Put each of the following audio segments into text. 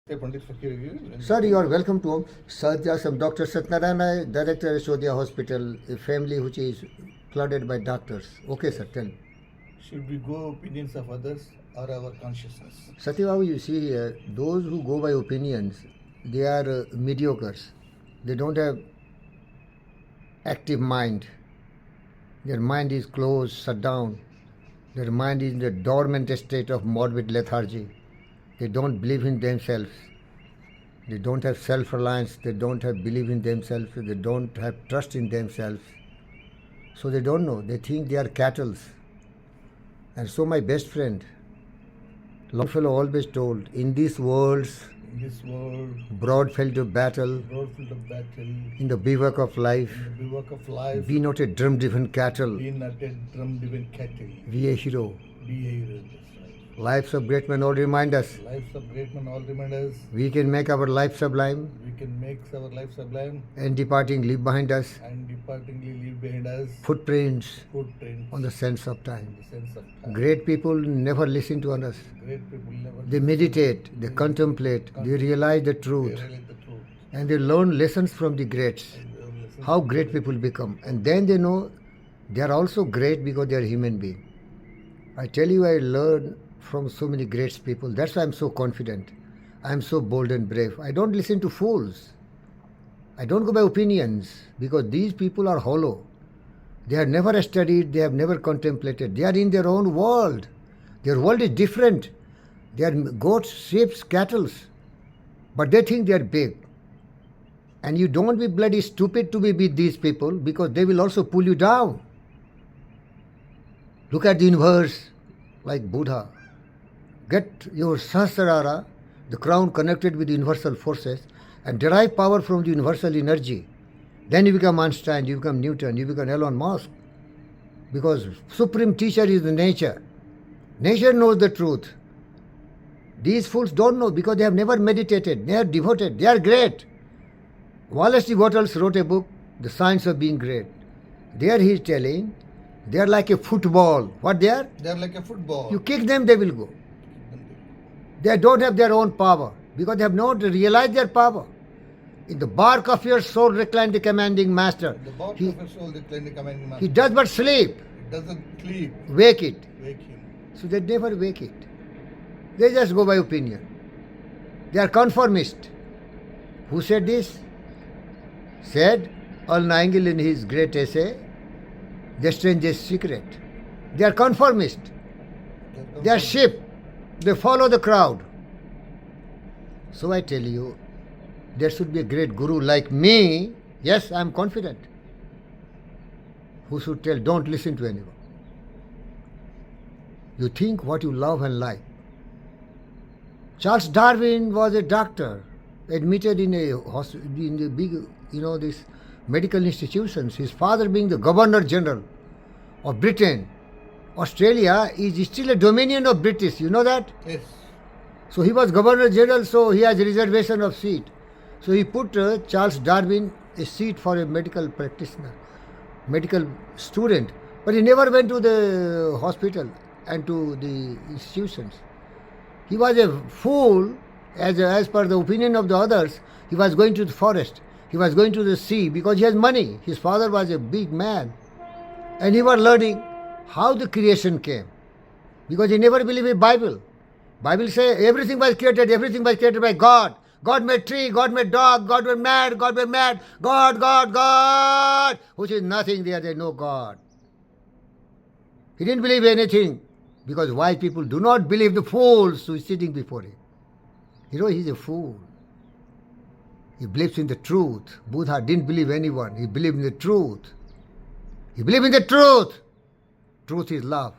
Pandit Fakir. Sir, you are welcome to Sadhya. I'm Dr. Satnarayana, Director Yashodhya Hospital, a family which is flooded by doctors. Okay, sir, tell me. Should we go opinions of others or our consciousness? Satyababu, you see, those who go by opinions, they are mediocres. They don't have active mind. Their mind is closed, shut down. Their mind is in the dormant state of morbid lethargy. They don't believe in themselves. They don't have self-reliance. They don't have belief in themselves. They don't have trust in themselves. So they don't know. They think they are cattle. And so my best friend, Longfellow always told, in this world, broad field of battle, in the bivouac of life, be not a drum-driven cattle, be not a drum-driven cattle, be a hero. be a hero. Lives of great men all remind us. Lives of great men all remind us. We can make our life sublime, We can make our life sublime and departing leave behind us and departingly leave behind us footprints footprints on the sands of time. the sense of time. Great people never listen to others. Great people never They meditate, they contemplate, they realize the truth, realize the truth. and they learn lessons from the greats. How great people become. And then they know they are also great because they are human beings. I tell you, I learn from so many great people. That's why I'm so confident. I'm so bold and brave. I don't listen to fools. I don't go by opinions because these people are hollow. They have never studied, they have never contemplated. They are in their own world. Their world is different. They are goats, sheep, cattle. But they think they are big. And you don't be bloody stupid to be with these people because they will also pull you down. Look at the universe like Buddha. Get your Sahasrara, the crown connected with the universal forces, and derive power from the universal energy. Then you become Einstein, you become Newton, you become Elon Musk. Because supreme teacher is the nature. Nature knows the truth. These fools don't know because they have never meditated, they are devoted, they are great. Wallace D. Wattles wrote a book, The Science of Being Great. There he is telling, they are like a football. What they are? They are like a football. You kick them, they will go. They don't have their own power because they have not realized their power. In the bark of your soul recline the commanding master. The bark He, of your soul, the commanding master. he does but sleep. It doesn't sleep. Wake it. Wake him. So they never wake it. They just go by opinion. They are conformist. Who said this? Said Earl Nightingale in his great essay, The Strangest Secret. They are conformist. They are sheep. They follow the crowd. So I tell you, there should be a great guru like me. Yes, I am confident. Who should tell, don't listen to anyone. You think what you love and like. Charles Darwin was a doctor, admitted in the big, these medical institutions. His father being the Governor General of Britain. Australia is still a dominion of British. You know that? Yes. So he was Governor General, so he has a reservation of seat. So he put Charles Darwin a seat for a medical practitioner, medical student. But he never went to the hospital and to the institutions. He was a fool, as per the opinion of the others. He was going to the forest. He was going to the sea because he has money. His father was a big man. And he was learning how the creation came. Because he never believed in Bible. Bible says everything was created by God. God made tree, God made dog, God made mad, God. Which is nothing there is no God. He didn't believe anything. Because wise people do not believe the fools who is sitting before him. He's a fool. He believes in the truth. Buddha didn't believe anyone. He believed in the truth. He believed in the truth. Truth is love.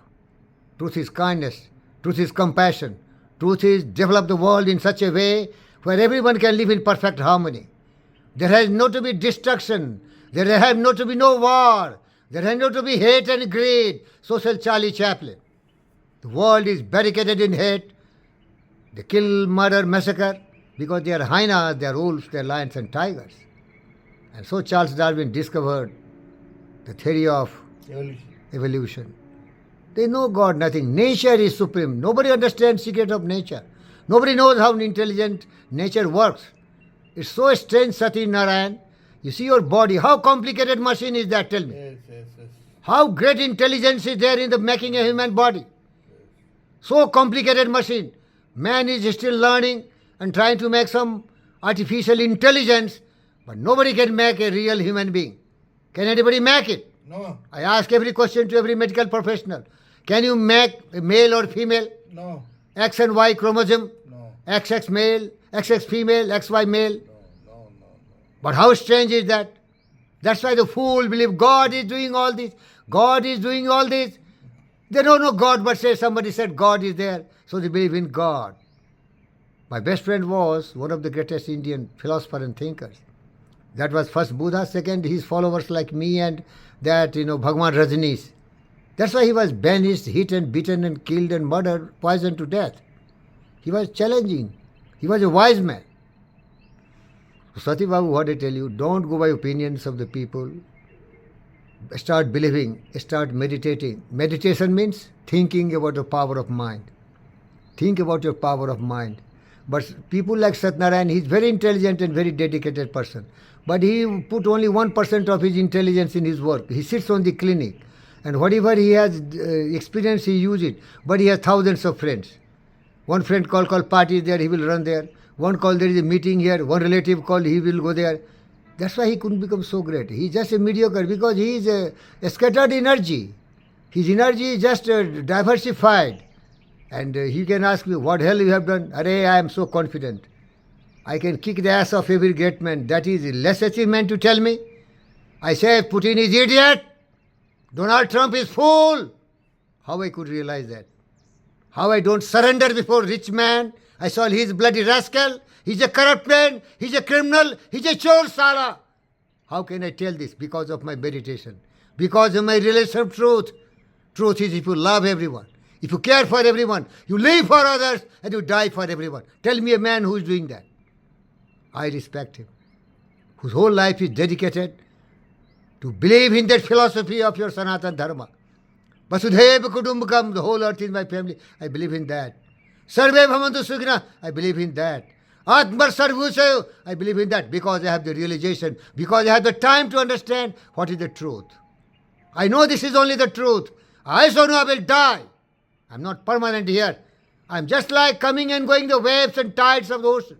Truth is kindness. Truth is compassion. Truth is develop the world in such a way where everyone can live in perfect harmony. There has not to be destruction. There has not to be no war. There has not to be hate and greed. So said Charlie Chaplin. The world is barricaded in hate. They kill, murder, massacre because they are hyenas, they are wolves, they are lions and tigers. And so Charles Darwin discovered the theory of evolution. They know God, nothing. Nature is supreme. Nobody understands secret of nature. Nobody knows how intelligent nature works. It's so strange, Sati Narayan. You see your body, how complicated machine is that, tell me? Yes. How great intelligence is there in the making a human body. So complicated machine. Man is still learning and trying to make some artificial intelligence, but nobody can make a real human being. Can anybody make it? No, I ask every question to every medical professional. Can you make a male or female? no, X and Y chromosome? no, XX male, XX female, XY male? no. But how strange is that? That's why the fool believe God is doing all this. God is doing all this. They don't know God, but say somebody said God is there, so they believe in God. My best friend was one of the greatest Indian philosophers and thinkers. That was first Buddha, second his followers like me and that, Bhagwan Rajneesh. That's why he was banished, hit and beaten and killed and murdered, poisoned to death. He was challenging. He was a wise man. So Sati Babu, what I tell you, don't go by opinions of the people. Start believing, start meditating. Meditation means thinking about the power of mind. Think about your power of mind. But people like Satnarayan, he's very intelligent and very dedicated person. But he put only 1% of his intelligence in his work. He sits on the clinic. And whatever he has experience, he uses it. But he has thousands of friends. One friend call party is there, he will run there. One call there is a meeting here. One relative call, he will go there. That's why he couldn't become so great. He's just a mediocre because he is a scattered energy. His energy is just diversified. And he can ask me, what hell you have done? Arey, I am so confident. I can kick the ass of every great man. That is less achievement to tell me. I say Putin is idiot. Donald Trump is fool. How I could realize that? How I don't surrender before rich man. I saw he's bloody rascal. He's a corrupt man. He's a criminal. He's a chor sala. How can I tell this? Because of my meditation. Because of my realization of truth. Truth is if you love everyone. If you care for everyone, you live for others and you die for everyone. Tell me a man who is doing that. I respect him. Whose whole life is dedicated to believe in that philosophy of your Sanatan Dharma. Vasudhaiva Kutumbakam, the whole earth is my family. I believe in that. Sarve Bhavantu Sukhina, I believe in that. Atmar Sarvusayo, I believe in that because I have the realization, because I have the time to understand what is the truth. I know this is only the truth. I also know I will die. I'm not permanent here. I'm just like coming and going the waves and tides of the ocean.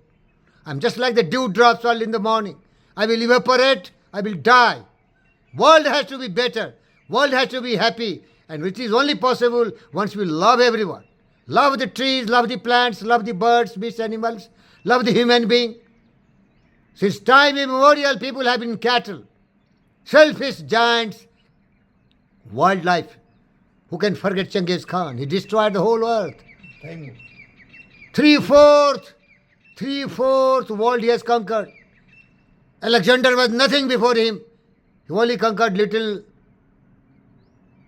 I'm just like the dewdrops early in the morning. I will evaporate. I will die. World has to be better. World has to be happy. And which is only possible once we love everyone. Love the trees, love the plants, love the birds, beasts, animals, love the human being. Since time immemorial, people have been cattle, selfish giants, wildlife. Who can forget Genghis Khan? He destroyed the whole earth. Thank you. Three-fourths world he has conquered. Alexander was nothing before him. He only conquered little.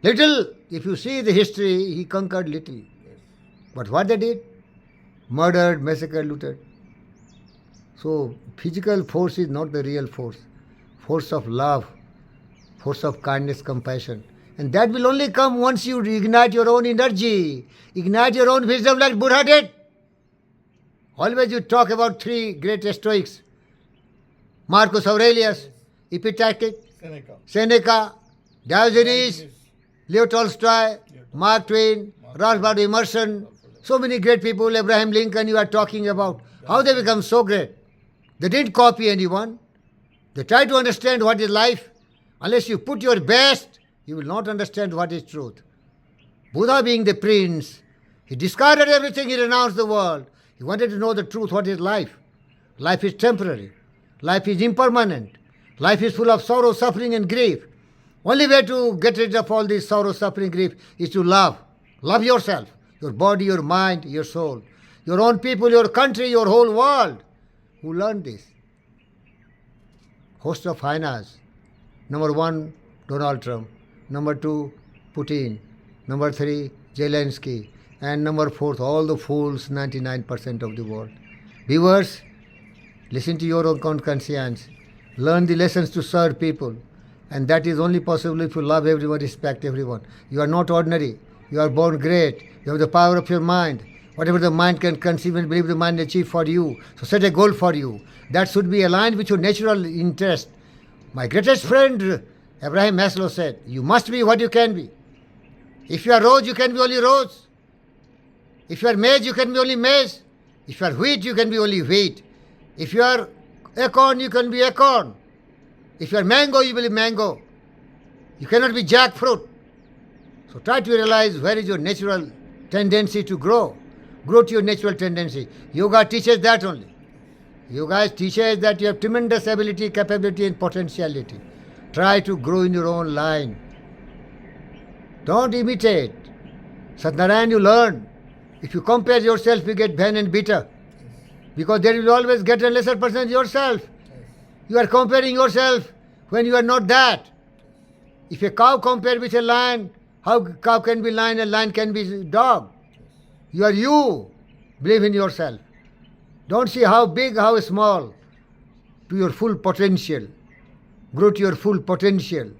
Little, if you see the history, he conquered little. But what they did? Murdered, massacred, looted. So physical force is not the real force. Force of love, force of kindness, compassion. And that will only come once you ignite your own energy, ignite your own wisdom like Buddha did. Always you talk about three great Stoics. Marcus Aurelius, Epictetus, Seneca, Diogenes, Leo Tolstoy, Mark Twain, Ralph Waldo Emerson. So many great people, Abraham Lincoln you are talking about. How they become so great? They didn't copy anyone. They try to understand what is life. Unless you put your best, you will not understand what is truth. Buddha being the prince, he discarded everything, he renounced the world. He wanted to know the truth, what is life. Life is temporary. Life is impermanent. Life is full of sorrow, suffering and grief. Only way to get rid of all this sorrow, suffering, grief is to love. Love yourself, your body, your mind, your soul, your own people, your country, your whole world. Who learned this? Host of hyenas. Number 1, Donald Trump. Number 2, Putin. Number 3, Zelensky. And number 4, all the fools, 99% of the world. Viewers, listen to your own conscience. Learn the lessons to serve people. And that is only possible if you love everyone, respect everyone. You are not ordinary. You are born great. You have the power of your mind. Whatever the mind can conceive and believe, the mind achieve for you. So set a goal for you. That should be aligned with your natural interest. My greatest friend, Abraham Maslow, said, you must be what you can be. If you are rose, you can be only rose. If you are maize, you can be only maize. If you are wheat, you can be only wheat. If you are acorn, you can be acorn. If you are mango, you will be mango. You cannot be jackfruit. So try to realize where is your natural tendency to grow. Grow to your natural tendency. Yoga teaches that only. Yoga teaches that you have tremendous ability, capability and potentiality. Try to grow in your own line. Don't imitate. Satnarayan, you learn. If you compare yourself, you get vain and bitter. Because there will always get a lesser person than yourself. You are comparing yourself when you are not that. If a cow compared with a lion, how cow can be lion and lion can be dog? You are you. Believe in yourself. Don't see how big, how small. To your full potential. Grow to your full potential.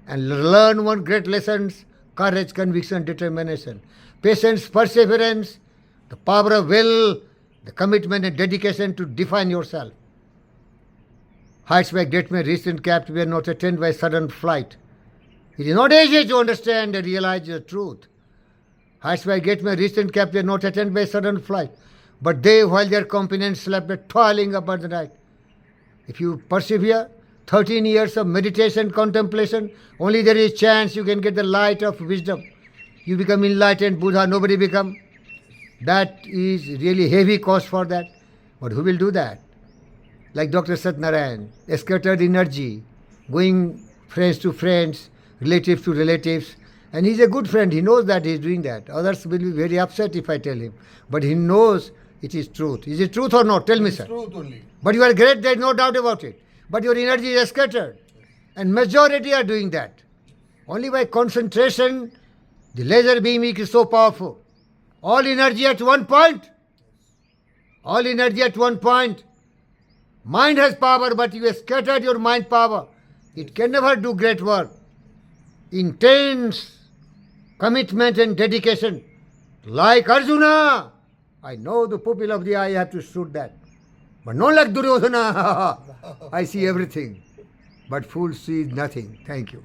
And learn one great lessons: courage, conviction, determination, patience, perseverance, the power of will, the commitment and dedication to define yourself. Heights by great men reached and capped were not attained by sudden flight. It is not easy to understand and realize the truth. Heights by great men reached and capped were not attained by sudden flight. But they, while their companions slept, were toiling upon the night. If you persevere, 13 years of meditation, contemplation, only there is chance you can get the light of wisdom. You become enlightened Buddha, nobody become. That is really heavy cost for that. But who will do that? Like Dr. Satnarayan, a scattered energy, going friends to friends, relatives to relatives. And he's a good friend. He knows that he's doing that. Others will be very upset if I tell him. But he knows it is truth. Is it truth or not? Tell me, sir. It's truth only. But you are great, there is no doubt about it. But your energy is scattered. And majority are doing that. Only by concentration, the laser beam is so powerful. All energy at one point. All energy at one point. Mind has power, but you have scattered your mind power. It can never do great work. Intense commitment and dedication. Like Arjuna. I know the pupil of the eye, I have to shoot that. But not like Duryodhana. I see everything. But fool sees nothing. Thank you.